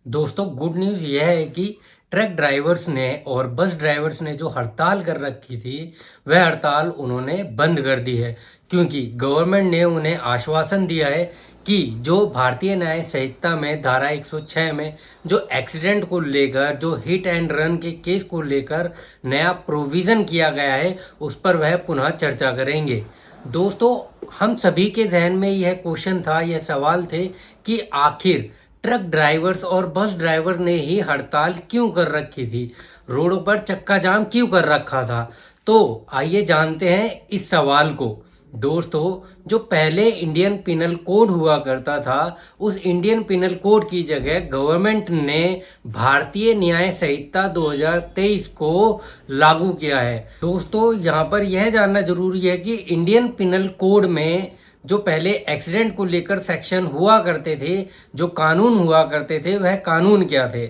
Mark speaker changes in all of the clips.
Speaker 1: दोस्तों good news यह है कि ट्रक ड्राइवर्स ने और बस ड्राइवर्स ने जो हड़ताल कर रखी थी वह हड़ताल उन्होंने बंद कर दी है। क्योंकि गवर्नमेंट ने उन्हें आश्वासन दिया है कि जो भारतीय न्याय संहिता में धारा 106 में जो एक्सीडेंट को लेकर, जो हिट एंड रन के केस को लेकर नया प्रोविज़न किया गया है, उस पर वह पुनः चर्चा करेंगे। दोस्तों, हम सभी के जहन में यह क्वेश्चन था, यह सवाल थे कि आखिर ट्रक ड्राइवर्स और बस ड्राइवर ने ही हड़ताल क्यों कर रखी थी, रोडों पर चक्का जाम क्यों कर रखा था। तो आइए जानते हैं इस सवाल को। दोस्तों, जो पहले इंडियन पिनल कोड हुआ करता था, उस इंडियन पिनल कोड की जगह गवर्नमेंट ने भारतीय न्याय संहिता 2023 को लागू किया है। दोस्तों, यहाँ पर यह जानना जरूरी है कि इंडियन पिनल कोड में जो पहले एक्सीडेंट को लेकर सेक्शन हुआ करते थे, जो कानून हुआ करते थे, वह कानून क्या थे।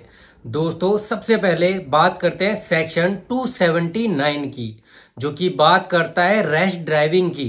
Speaker 1: दोस्तों, सबसे पहले बात करते हैं सेक्शन 279 की, जो कि बात करता है रैश ड्राइविंग की।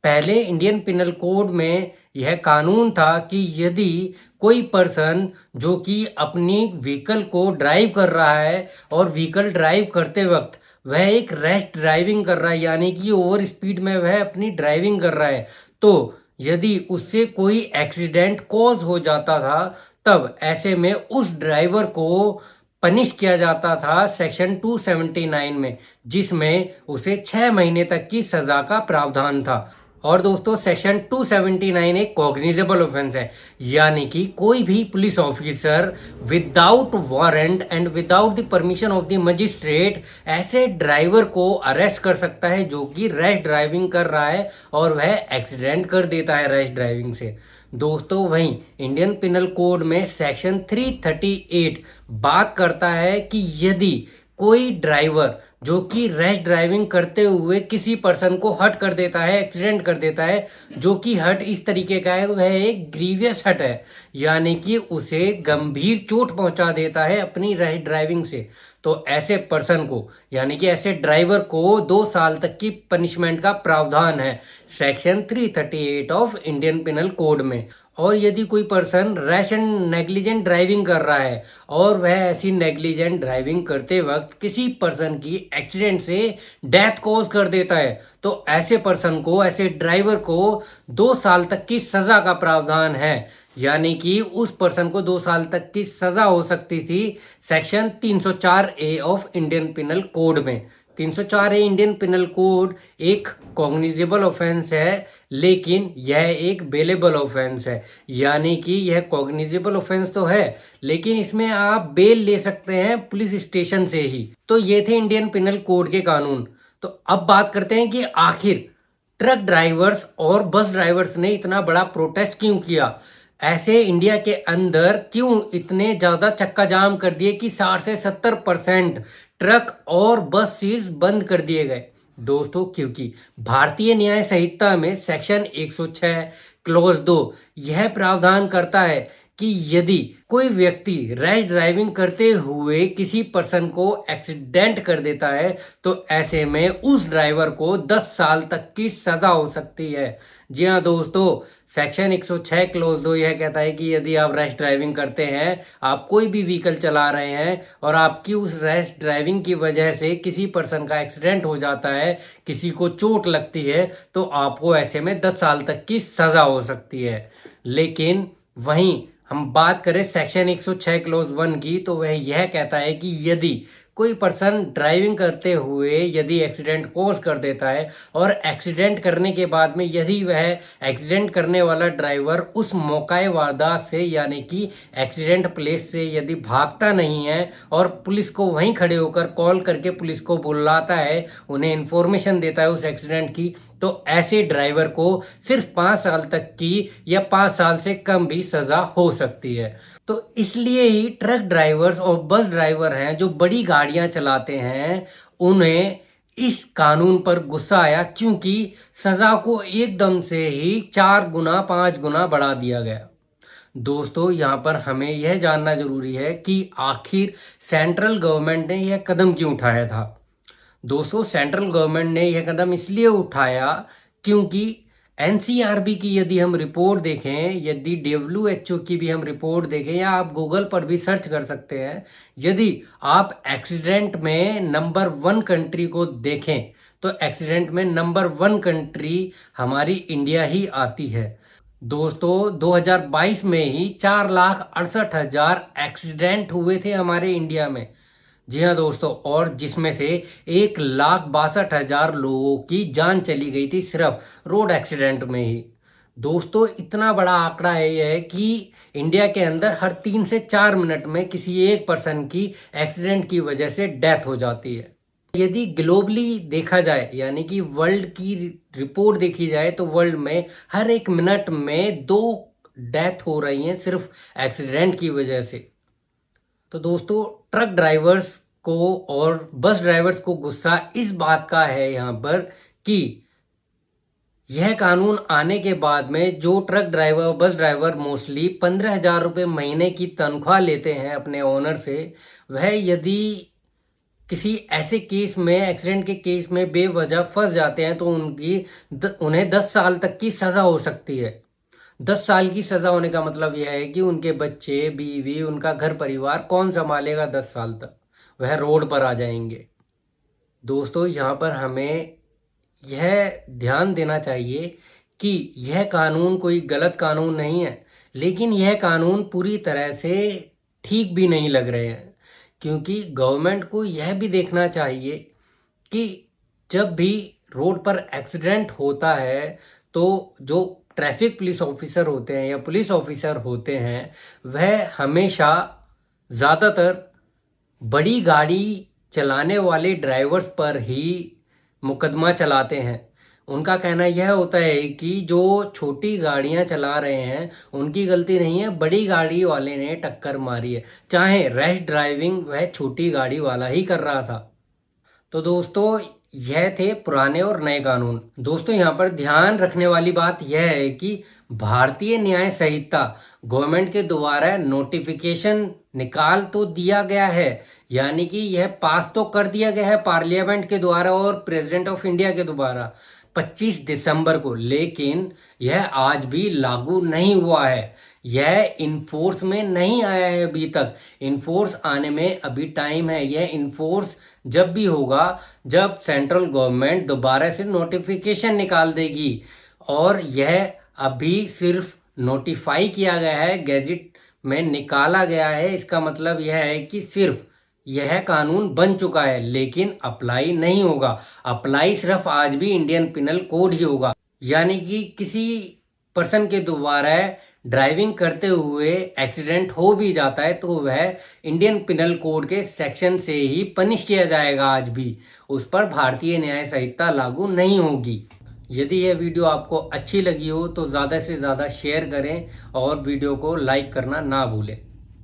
Speaker 1: पहले इंडियन पिनल कोड में यह कानून था कि यदि कोई पर्सन जो कि अपनी व्हीकल को ड्राइव कर रहा है और व्हीकल ड्राइव करते वक्त वह एक रैश ड्राइविंग कर रहा है, यानी कि ओवर स्पीड में वह अपनी ड्राइविंग कर रहा है, तो यदि उससे कोई एक्सीडेंट कॉज हो जाता था, तब ऐसे में उस ड्राइवर को पनिश किया जाता था सेक्शन 279 में, जिसमें उसे 6 महीने तक की सजा का प्रावधान था। और दोस्तों, सेक्शन 279 एक कॉग्निजेबल ऑफेंस है, यानी कि कोई भी police officer without warrant and without the permission of the magistrate ऐसे ड्राइवर को अरेस्ट कर सकता है जो कि रैश ड्राइविंग कर रहा है और वह एक्सीडेंट कर देता है रैश ड्राइविंग से। दोस्तों, वहीं इंडियन पिनल कोड में सेक्शन 338 बात करता है कि यदि कोई ड्राइवर जो कि रैश ड्राइविंग करते हुए किसी पर्सन को हर्ट कर देता है, एक्सीडेंट कर देता है, जो कि हर्ट इस तरीके का है, वह एक ग्रीवियस हर्ट है, यानी कि उसे गंभीर चोट पहुंचा देता है अपनी रैश ड्राइविंग से, तो ऐसे पर्सन को, यानी कि ऐसे ड्राइवर को 2 साल तक की पनिशमेंट का प्रावधान है section 338 of Indian penal code में। और यदि कोई person rash and negligent driving कर रहा है और वह ऐसी नेग्लिजेंट ड्राइविंग करते वक्त किसी पर्सन की एक्सीडेंट से डेथ कॉज कर देता है, तो ऐसे पर्सन को, ऐसे ड्राइवर को 2 साल तक की सजा का प्रावधान है, यानी कि उस पर्सन को 2 साल तक की सजा हो सकती थी section 304A of Indian penal code में। 304A इंडियन पिनल कोड एक कॉग्निजेबल ऑफेंस है, लेकिन यह एक बेलेबल ऑफेंस है, यानी कि यह कॉग्निजेबल ऑफेंस तो है, लेकिन इसमें आप बेल ले सकते हैं पुलिस स्टेशन से ही। तो ये थे इंडियन पिनल कोड के कानून। तो अब बात करते हैं कि आखिर ट्रक ड्राइवर्स और बस ड्राइवर्स ने इतना बड़ा प्रोटेस्ट क्यों किया, ऐसे इंडिया के अंदर क्यों इतने ज्यादा चक्का जाम कर दिए कि 60 से 70% ट्रक और बसेस बंद कर दिए गए। दोस्तों, क्योंकि भारतीय न्याय संहिता में सेक्शन 106 क्लॉज 2 यह प्रावधान करता है कि यदि कोई व्यक्ति रैश ड्राइविंग करते हुए किसी पर्सन को एक्सीडेंट कर देता है, तो ऐसे में उस ड्राइवर को 10 साल तक की सजा हो सकती है। जी हाँ दोस्तों, सेक्शन 106 क्लॉज 2 यह कहता है कि यदि आप रैश ड्राइविंग करते हैं, आप कोई भी व्हीकल चला रहे हैं और आपकी उस रैश ड्राइविंग की वजह से किसी पर्सन का एक्सीडेंट हो जाता है, किसी को चोट लगती है, तो आपको ऐसे में 10 साल तक की सजा हो सकती है। लेकिन वहीं हम बात करें सेक्शन 106 क्लॉज 1 की, तो वह यह कहता है कि यदि कोई पर्सन ड्राइविंग करते हुए यदि एक्सीडेंट कॉज कर देता है और एक्सीडेंट करने के बाद में यदि वह एक्सीडेंट करने वाला ड्राइवर उस मौके वारदात से, यानी कि एक्सीडेंट प्लेस से यदि भागता नहीं है और पुलिस को वहीं खड़े होकर कॉल करके पुलिस को बुलाता है, उन्हें इन्फॉर्मेशन देता है उस एक्सीडेंट की, तो ऐसे ड्राइवर को सिर्फ 5 साल तक की या 5 साल से कम भी सजा हो सकती है। तो इसलिए ही ट्रक ड्राइवर्स और बस ड्राइवर हैं जो बड़ी गाड़ियां चलाते हैं, उन्हें इस कानून पर गुस्सा आया, क्योंकि सजा को एकदम से ही 4 गुना 5 गुना बढ़ा दिया गया। दोस्तों, यहाँ पर हमें यह जानना जरूरी है कि आखिर सेंट्रल गवर्नमेंट ने यह कदम क्यों उठाया था। दोस्तों, सेंट्रल गवर्नमेंट ने यह कदम इसलिए उठाया क्योंकि एनसीआरबी की यदि हम रिपोर्ट देखें, यदि WHO की भी हम रिपोर्ट देखें, या आप गूगल पर भी सर्च कर सकते हैं, यदि आप एक्सीडेंट में नंबर 1 कंट्री को देखें तो एक्सीडेंट में नंबर 1 कंट्री हमारी इंडिया ही आती है। दोस्तों 2022 में ही 4,68,000 एक्सीडेंट हुए थे हमारे इंडिया में। जी हाँ दोस्तों, और जिसमें से 1,62,000 लोगों की जान चली गई थी सिर्फ रोड एक्सीडेंट में ही। दोस्तों इतना बड़ा आंकड़ा है यह कि इंडिया के अंदर हर 3 से 4 मिनट में किसी एक पर्सन की एक्सीडेंट की वजह से डेथ हो जाती है। यदि ग्लोबली देखा जाए, यानी कि वर्ल्ड की रिपोर्ट देखी जाए, तो वर्ल्ड में हर 1 मिनट में 2 डेथ हो रही हैं सिर्फ एक्सीडेंट की वजह से। तो दोस्तों ट्रक ड्राइवर्स को और बस ड्राइवर्स को गुस्सा इस बात का है यहाँ पर कि यह कानून आने के बाद में जो truck driver bus driver mostly 15,000 रुपये महीने की तनख्वाह लेते हैं अपने ओनर से, वह यदि किसी ऐसे केस में, एक्सीडेंट के केस में बेवजह फंस जाते हैं तो उन्हें 10 साल तक की सजा हो सकती है। 10 साल की सजा होने का मतलब यह है कि उनके बच्चे, बीवी, उनका घर परिवार कौन संभालेगा 10 साल तक? वह रोड पर आ जाएंगे। दोस्तों यहाँ पर हमें यह ध्यान देना चाहिए कि यह कानून कोई गलत कानून नहीं है, लेकिन यह कानून पूरी तरह से ठीक भी नहीं लग रहे हैं, क्योंकि गवर्नमेंट को यह भी देखना चाहिए कि जब भी रोड पर एक्सीडेंट होता है तो जो ट्रैफिक पुलिस ऑफिसर होते हैं या पुलिस ऑफिसर होते हैं, वह हमेशा ज़्यादातर बड़ी गाड़ी चलाने वाले ड्राइवर्स पर ही मुकदमा चलाते हैं। उनका कहना यह होता है कि जो छोटी गाड़ियां चला रहे हैं उनकी गलती नहीं है, बड़ी गाड़ी वाले ने टक्कर मारी है, चाहे रैश ड्राइविंग वह छोटी गाड़ी वाला ही कर रहा था। तो दोस्तों यह थे पुराने और नए कानून। दोस्तों यहाँ पर ध्यान रखने वाली बात यह है कि भारतीय न्याय संहिता गवर्नमेंट के द्वारा नोटिफिकेशन निकाल तो दिया गया है, यानी कि यह पास तो कर दिया गया है पार्लियामेंट के द्वारा और प्रेसिडेंट ऑफ इंडिया के द्वारा 25 दिसंबर को, लेकिन यह आज भी लागू नहीं हुआ है। यह इन्फोर्स में नहीं आया है अभी तक। इन्फोर्स आने में अभी टाइम है। यह इन्फोर्स जब भी होगा जब सेंट्रल गवर्नमेंट दोबारा से नोटिफिकेशन निकाल देगी, और यह अभी सिर्फ नोटिफाई किया गया है, गैजेट में निकाला गया है। इसका मतलब यह है कि सिर्फ यह कानून बन चुका है, लेकिन अप्लाई नहीं होगा। अप्लाई सिर्फ आज भी इंडियन पिनल कोड ही होगा, यानी कि किसी पर्सन के द्वारा ड्राइविंग करते हुए एक्सीडेंट हो भी जाता है तो वह इंडियन पिनल कोड के सेक्शन से ही पनिश किया जाएगा। आज भी उस पर भारतीय न्याय संहिता लागू नहीं होगी। यदि यह वीडियो आपको अच्छी लगी हो तो ज़्यादा से ज़्यादा शेयर करें और वीडियो को लाइक करना ना भूलें।